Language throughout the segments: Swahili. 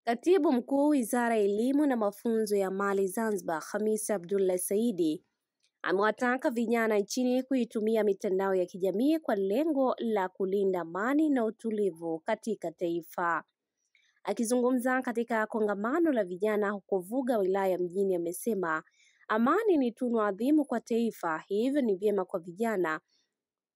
Katibu Mkuu Wizara ya Elimu na Mafunzo ya Amali Zanzibar, Khamis Abdullah Saidi, amewataka vijana nchini kuitumia mitandao ya kijamii kwa lengo la kulinda amani na utulivu katika taifa. Akizungumza katika kongamano la vijana huko Vuga, wilaya Mjini, amesema amani ni tunu adhimu kwa taifa, hivyo ni vyema kwa vijana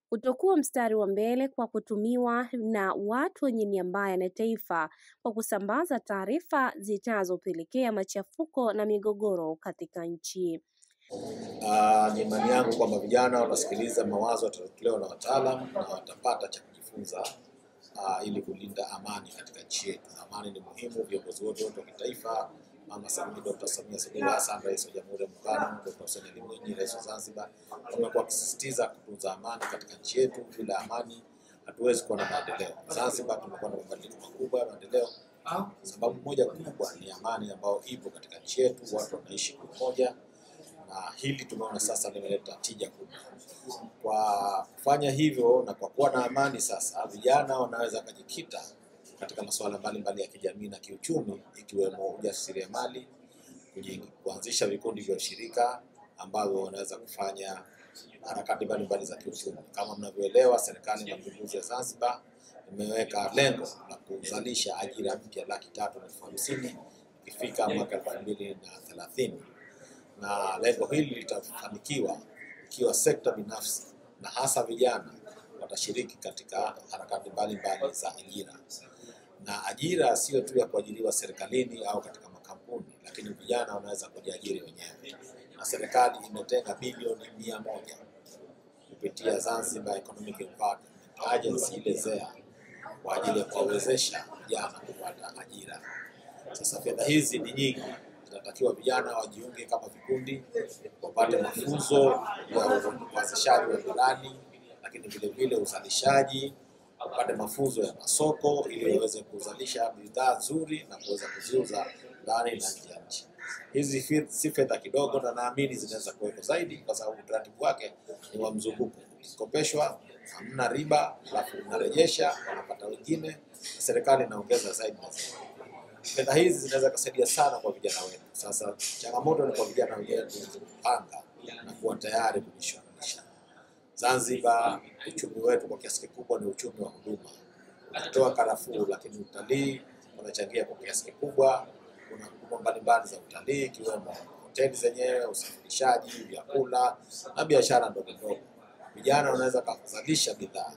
kutokuwa mstari wa mbele kwa kutumiwa na watu wenye nia mbaya na taifa kwa kusambaza taarifa zitazopelekea machafuko na migogoro katika nchi. Ni imani yangu kwamba vijana watasikiliza mawazo yatatolewa na wataalamu na watapata cha kujifunza ili kulinda amani katika nchi yetu. Amani ni muhimu. Viongozi wote wa kitaifa, Mama Dr. Samia Suluhu Hassan, Rais wa Jamhuri ya Muungano, Dr. Hussein Ali Mwinyi, Rais wa Zanzibar, wamekuwa wakisisitiza kutunza amani katika nchi yetu. Bila amani hatuwezi kuwa na maendeleo. Zanzibar tumekuwa na mabadiliko makubwa ya maendeleo. Sababu moja kubwa ni amani ambayo ipo katika nchi yetu, watu wanaishi kwa umoja. Na hili tumeona sasa limeleta tija kubwa. Kwa kufanya hivyo na kwa kuwa na amani sasa, vijana wanaweza kujikita katika masuala mbalimbali ya kijamii na kiuchumi, ikiwemo ujasiriamali, kuanzisha vikundi vya ushirika ambavyo wanaweza kufanya harakati mbalimbali za kiuchumi. Kama mnavyoelewa, Serikali ya Mapinduzi ya Zanzibar imeweka lengo la kuzalisha ajira mpya 350,000 ikifika mwaka 2030. Na lengo hili litafanikiwa ikiwa sekta binafsi na hasa vijana watashiriki katika harakati mbalimbali za ajira. Na ajira sio tu ya kuajiriwa serikalini au katika makampuni, lakini vijana wanaweza kujiajiri wenyewe. Na serikali imetenga bilioni 100 kupitia Zanzibar Economic Empowerment Agency ile ZEA kwa ajili ya kuwawezesha vijana kupata ajira. Sasa fedha hizi ni nyingi. Tunatakiwa vijana wajiunge kama vikundi, wapate mafunzo ya uanzishaji wa miradi, lakini vile vile uzalishaji, wapate mafunzo ya masoko ili waweze kuzalisha bidhaa nzuri na kuweza kuziuza ndani na nje ya nchi. Hizi si fedha kidogo, na naamini zinaweza kuweko zaidi kwa sababu utaratibu wake ni wa mzunguko. Ukikopeshwa hamna riba, alafu unarejesha, wanapata wengine, na serikali inaongeza zaidi na zaidi. Fedha hizi zinaweza kusaidia sana kwa vijana wetu. Sasa changamoto ni kwa vijana wenyewe kupanga na kuwa tayari kujishughulisha. Zanzibar, uchumi wetu kwa kiasi kikubwa ni uchumi wa huduma. Tunatoa karafuu, lakini utalii unachangia kwa kiasi kikubwa. Kuna huduma mbalimbali za utalii ikiwemo hoteli zenyewe, usafirishaji, vyakula na biashara ndogo ndogo. Vijana wanaweza kuzalisha bidhaa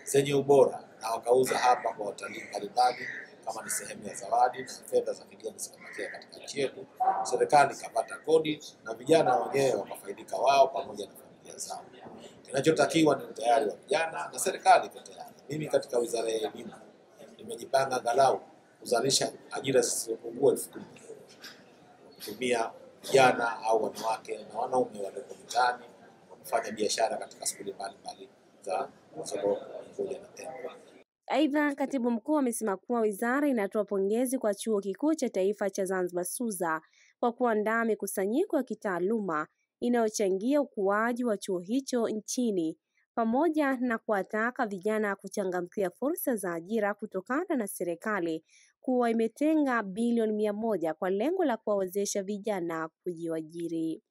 zenye ubora na wakauza hapa kwa watalii mbalimbali kama ni sehemu ya zawadi, na fedha za kigeni zikabakia katika nchi yetu. Serikali ikapata kodi na vijana wenyewe wakafaidika wao pamoja na familia zao. Kinachotakiwa ni utayari wa vijana na serikali iko tayari. Mimi katika Wizara ya Elimu nimejipanga angalau kuzalisha ajira zisizopungua 10,000 kutumia vijana au wanawake na wanaume walioko mitaani kufanya biashara katika shughuli mbalimbali za soko moja na tena. Aidha, Katibu Mkuu amesema kuwa wizara inatoa pongezi kwa Chuo Kikuu cha Taifa cha Zanzibar SUZA kwa kuandaa mikusanyiko ya kitaaluma inayochangia ukuaji wa chuo hicho nchini, pamoja na kuwataka vijana kuchangamkia fursa za ajira kutokana na serikali kuwa imetenga bilioni 100 kwa lengo la kuwawezesha vijana kujiajiri.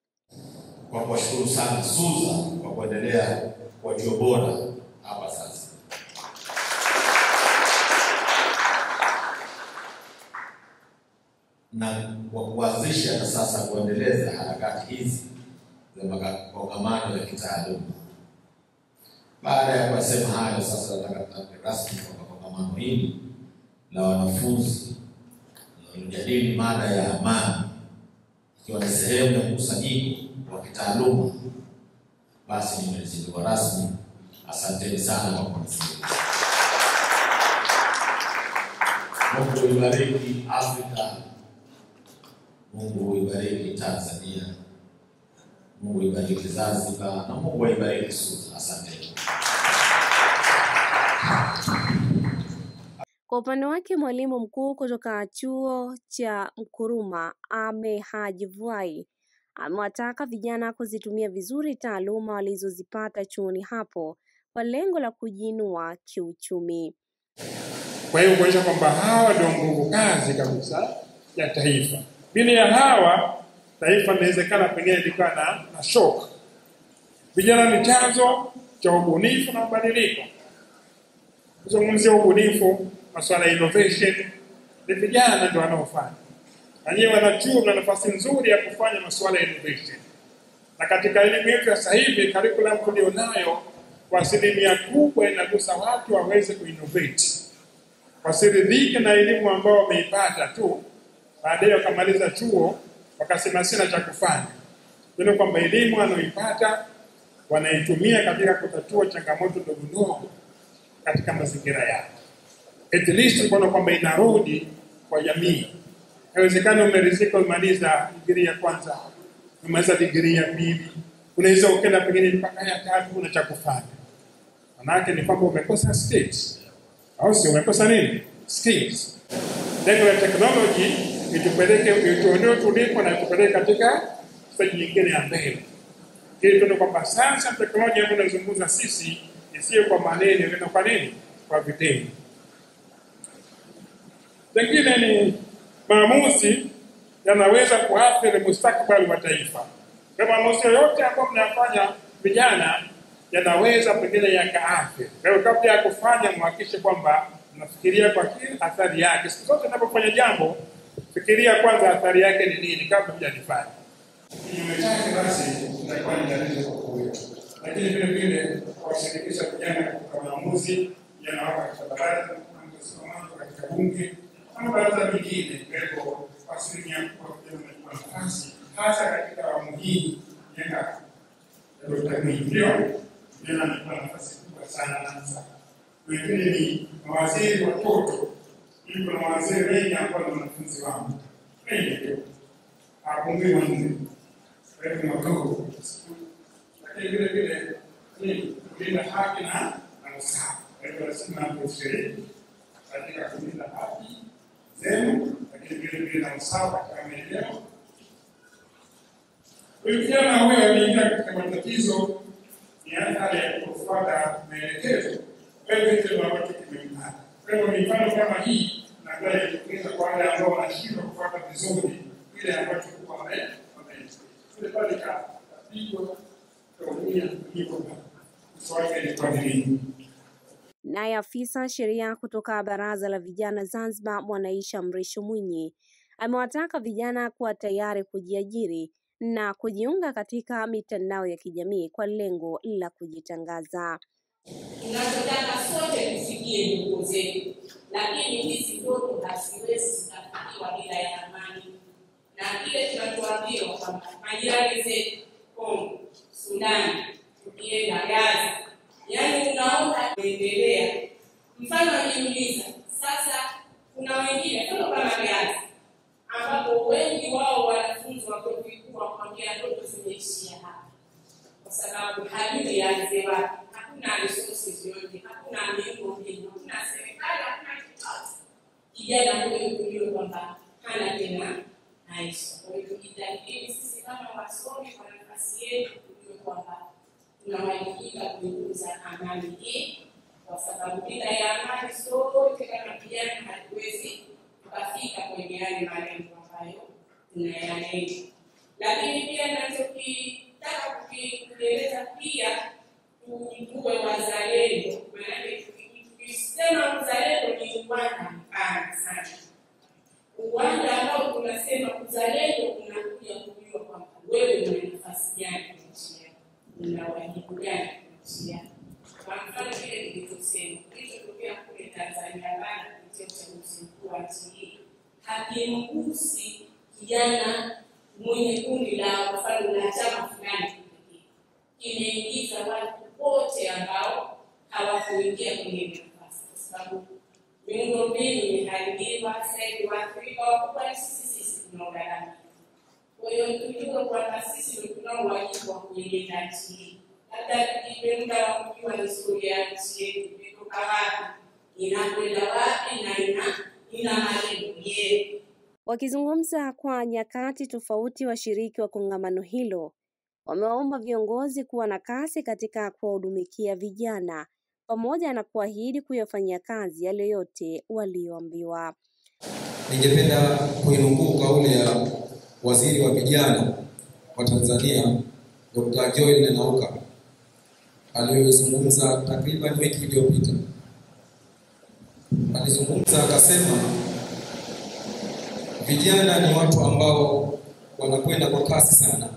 Kwa kuwashukuru sana SUZA kwa kuendelea kwa chuo bora hapa sasa. Na kwa kuanzisha na sasa kuendeleza harakati hizi za makongamano ya kitaaluma. Baada ya kusema hayo, sasa nataka rasmi kwa kongamano hili la wanafunzi linalojadili mada ya amani, ikiwa ni sehemu ya mkusanyiko wa kitaaluma, basi nimezindua rasmi. Asanteni sana kwa kunisikiliza. Mungu ibariki Afrika. Mungu ibariki Tanzania. Mungu ibariki Zanzibar, na Mungu ibariki SUZA. Asante. Kwa upande wake, mwalimu mkuu kutoka Chuo cha Nkrumah, Ame Haji Vuai, amewataka vijana kuzitumia vizuri taaluma walizozipata chuoni hapo kwa lengo la kujiinua kiuchumi. Kwa hiyo kuonyesha kwamba hawa ndio nguvu kazi kabisa ya taifa. Bila ya hawa taifa inawezekana pengine likawa na shock. Vijana ni chanzo cha ubunifu na mabadiliko. Kuzungumzia ubunifu, masuala ya innovation, ni vijana ndio wanaofanya. Wenyewe wana nafasi nzuri ya kufanya masuala ya innovation. Na katika elimu yetu ya sasa hivi, curriculum tulionayo kwa asilimia kubwa inagusa watu waweze kuinnovate. Wasiridhike na elimu ambao wameipata tu, baadaye wakamaliza chuo wakasema sina cha kufanya. Ndio kwamba elimu wanaoipata wanaitumia katika kutatua changamoto ndogo ndogo katika mazingira yao. At least kuona kwamba inarudi kwa jamii. Inawezekana umeridhika umaliza degree ya kwanza, umaliza degree ya pili, unaweza ukaenda pengine mpaka ya tatu una cha kufanya. Maana ni kwamba umekosa skills. Au sio umekosa nini? Skills. Lengo la technology ituondoe tulipo na tupeleke katika stage nyingine ya mbele. Ili tuone kwamba sasa teknolojia ambayo tunazungumza sisi isiyo kwa maneno, ndio kwa nini? Kwa vitendo. Pengine ni maamuzi yanaweza kuathiri mustakabali wa taifa. Kama maamuzi yote ambayo mnayafanya vijana yanaweza pengine yakaathiri. Kwa hiyo kabla ya kufanya mhakikishe kwamba mnafikiria kwa kile athari yake. Siku zote unapofanya jambo, fikiria kwanza athari yake ni nini kabla hujalifanya. Kinyume chake basi itakuwa ni tatizo kwa wewe. Lakini vile vile kuwashirikisha vijana katika maamuzi yanawapa katika baraza, katika bunge, na baraza mengine kwa asilimia kubwa kwa nafasi hasa katika awamu hii ya Dr. Mwinyi. Vijana ni nafasi kubwa sana sasa. Wengine ni mawaziri watoto, yuko na mawaziri wengi ambao ni wanafunzi wangu. Wengi tu. Hapungi wanne. Wengi wadogo. Lakini vile vile ni kulinda haki na usawa. Kwa hiyo lazima kushiriki katika kulinda haki zenu, lakini vile vile na usawa katika maendeleo. Vijana wao wameingia katika matatizo ni athari ya kufuata maelekezo. Wewe ndio ambacho kimempata. Kwa hiyo mifano kama hii na ndio inatokeza kwa wale ambao wanashindwa kufuata vizuri ile ambacho kwa wameishi. Ile pale kapigwa kutumia hivyo swali ni kwa nini. Naye afisa sheria kutoka Baraza la Vijana Zanzibar, Mwanaisha Mrisho Mwinyi, amewataka vijana kuwa tayari kujiajiri na kujiunga katika mitandao ya kijamii kwa lengo la kujitangaza. Tunataka sote tufikie ndoto zetu, lakini hizi ndoto haziwezi kufikiwa bila ya amani. Na kile tunatuambiwa kwamba majirani zetu Kongo, Sudan, tukienda Gaza, yaani unaona kuendelea. Mfano niuliza, sasa kuna wengine kama Gaza ambapo wengi wao wanafunzi wa vyuo vikuu wakwambia ndoto zimeishia hapa. Kwa sababu hajui yaanze wapi. Hakuna resources yote, hakuna miundombinu, hakuna serikali, hakuna chochote. Kijana huyu kujua kwamba hana tena maisha. Kwa hiyo tujitahidi sisi kama wasomi kwa nafasi yetu kujua kwamba tunawajibika kuikuza amani hii, kwa sababu bila ya amani sote kama vijana hatuwezi tukafika kwenye yale malengo ambayo tunayalenga. Lakini pia ninachotaka kukieleza pia tuwe wazalendo. Maana tukisema uzalendo ni uwanja mpana sana. Uwanja ambao tunasema uzalendo unakuja kujua kwamba wewe una nafasi gani kwenye nchi yako, una wajibu gani kwenye nchi yako. Kwa mfano vile nilivyosema, kilichotokea kule Tanzania bara kupitia uchaguzi mkuu wa nchi hii hakimgusi kijana mwenye kundi la mfano la chama fulani pekee. Kimeingiza watu wote ambao hawakuingia kwenye nafasi, kwa sababu miundombinu imeharibiwa. Sasa hivi waathirika wakubwa sisi tunaogaramia. Kwa hiyo tujue kwamba sisi ndio tunao wajibu wa kuilinda nchi hii. Labda tukipenda wa kujua historia ya nchi yetu, kutoka wapi, inakwenda wapi na ina malengo yetu. Wakizungumza kwa nyakati tofauti, washiriki wa kongamano hilo wamewaomba viongozi kuwa na kasi katika kuwahudumikia vijana pamoja na kuahidi kuyafanyia kazi yale yote walioambiwa. Ningependa kuinukuu kauli ya Waziri wa Vijana wa Tanzania Dr. Joel Nanauka aliyozungumza takriban wiki iliyopita. Alizungumza akasema vijana ni watu ambao wanakwenda kwa kasi sana.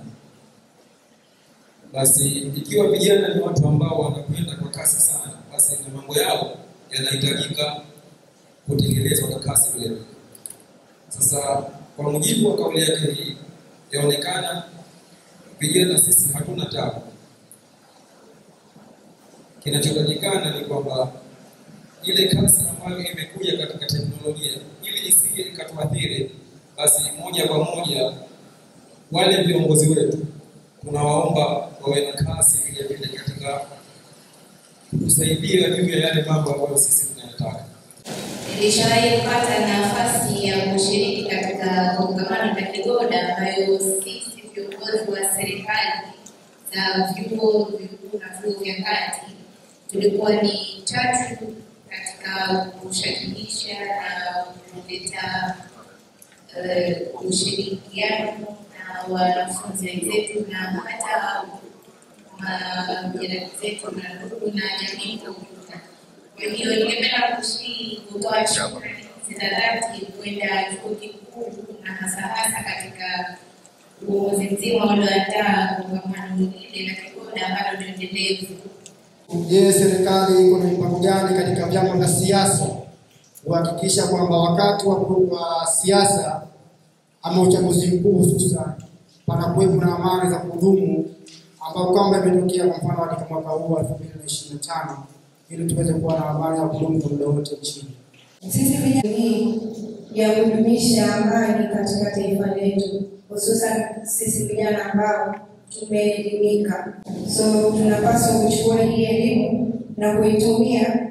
Basi ikiwa vijana ni watu ambao wanakwenda kwa kasi sana, basi na mambo yao yanahitajika kutekelezwa kwa kasi vile vile. Sasa kwa mujibu wa kauli yake hii, yaonekana vijana sisi hatuna tabu. Kinachotakikana ni kwamba ile kasi ambayo imekuja katika teknolojia ili isije ikatuathiri, basi moja kwa moja wale viongozi wetu tunawaomba wawe na kasi vile vile katika kusaidia juu ya yale mambo ambayo sisi tunayataka. Nilishawahi kupata nafasi ya kushiriki katika kongamano la Kigoda ambayo sisi viongozi wa serikali za vyuo vikuu na vyuo vya kati tulikuwa ni tatu katika kushajihisha na kuleta ushirikiano na wanafunzi wenzetu na hata majirani zetu na ndugu na jamii kwa ujumla. Kwa hiyo ningependa kutoa shukrani za dhati kwenda chuo kikuu na hasa katika uongozi mzima ulioandaa kongamano hili la Kigoda ambalo ni endelevu. Je, serikali iko na mpango gani katika vyama vya siasa kuhakikisha kwamba wakati wa siasa ama uchaguzi mkuu hususan panakuwepo na amani za kudumu ambao kwamba imetokea kwa mfano katika mwaka huu wa 2025 ili tuweze kuwa na amani ya kudumu kwa muda wote nchini. Sisi vijana ya kudumisha amani katika taifa letu, hususan sisi vijana ambao tumeelimika. So tunapaswa kuchukua hii elimu na kuitumia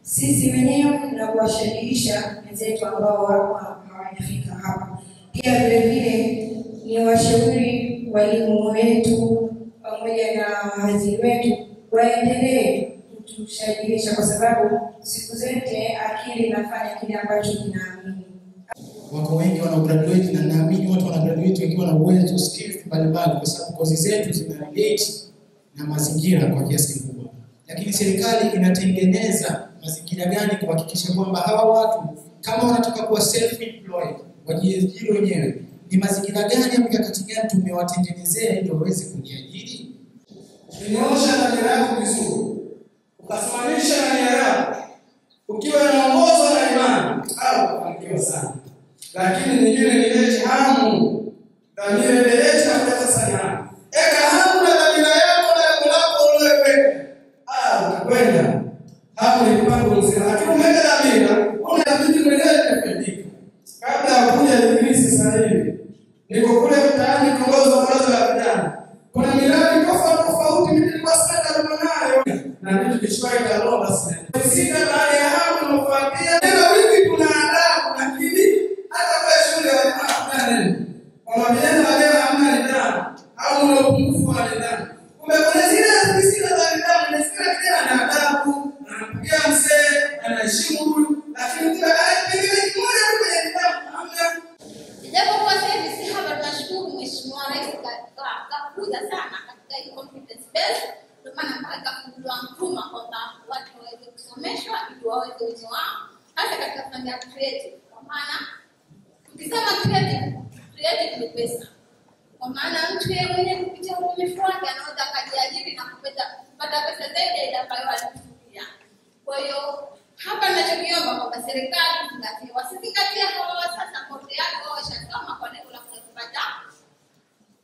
sisi wenyewe na kuwashajiisha wenzetu ambao hawajafika hapa. Pia vile vile ni washauri walimu wetu pamoja na wahadhiri wetu waendelee kutushajiisha, kwa sababu siku zote akili inafanya kile ambacho kinaamini. Wako wengi wana graduate na naamini watu wana graduate wakiwa na uwezo, skills mbalimbali, kwa sababu kozi zetu zina relate na mazingira kwa kiasi kikubwa. Lakini serikali inatengeneza mazingira gani kuhakikisha kwamba hawa watu kama wanataka kuwa self employed wajiajiri wenyewe, ni mazingira gani au mikakati gani tumewatengenezea ili waweze kujiajiri? Ukinyosha dhamira yako vizuri, ukasimamisha nia yako, ukiwa unaongozwa na imani, au kufanikiwa sana. Lakini nyingine ni ile hamu, dhamira ile yetu ya sana. Eka hamu na dhamira yako na lengo lako uliyoweka. Utakwenda. Hapo ni mpango mzima. Lakini umeweka dhamira, unabidi mwenyewe kufaidika. Kabla ya kuja Ibilisi sasa hivi, niko kule mtaani kiongozi wa baraza la vijana. Kuna miradi tofauti mimi nilikuwa sana karibu nayo. Na mimi tulichukua kalo basi. Sita baada ya hapo tunafuatia. Ndio wiki tunaandaa kuna kidi hata kwa shule hakuna neno. Kwa vijana leo hamna nidhamu au una upungufu wa nidhamu. Kumbe kuna zile zisizo za nidhamu, nasikia kijana ana adabu, anapigia mzee, anaheshimu huyu, lakini kuna pengine kimoja kwenye nidhamu hamna. Japo kwa sasa hivi si hapa, tunashukuru Mheshimiwa Rais kakuza sana katika hii confidence base, ndio maana mpaka kufungua mtuma kwamba watu waweze kusomeshwa ili waweze uwezo wao hata katika fani ya creative. Kwa maana tukisema creative ni pesa. Kwa maana mtu yeye mwenyewe kupitia ubunifu wake anaweza kujiajiri na kupata pesa zaidi ile ambayo anafikiria. Kwa hiyo hapa ninachokiomba kwamba serikali wasizingatie hawa sasa kote yao washasoma kwa lengo la kupata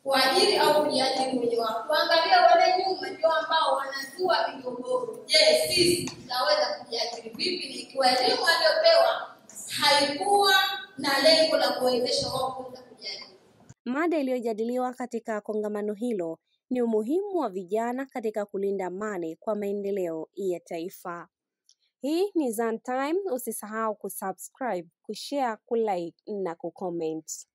kuajiri au kujiajiri wenyewe. Tuangalie wale nyuma ndio ambao wanazua migogoro. Je, sisi tutaweza kujiajiri vipi ikiwa elimu aliyopewa haikuwa na lengo la kuwezesha wao kuweza kujiajiri? Mada iliyojadiliwa katika kongamano hilo ni umuhimu wa vijana katika kulinda amani kwa maendeleo ya taifa. Hii ni Zantime, usisahau kusubscribe, kushare, kulike na kucomment.